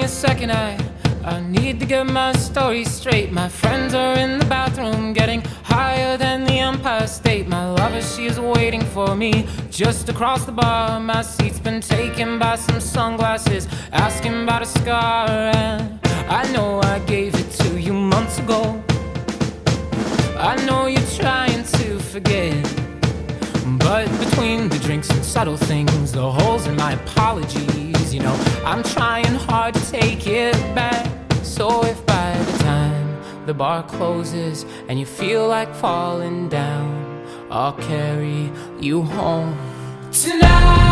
a second, I need to get my story straight. My friends are in the bathroom getting higher than the Empire State. My lover, she is waiting for me just across the bar. My seat's been taken by some sunglasses asking about a scar. And I know I gave it to you months ago. I know you're trying to forget, but between the drinks and subtle things, the holes in my apologies, you know, I'm trying hard to take it back. So if by the time the bar closes and you feel like falling down, I'll carry you home tonight.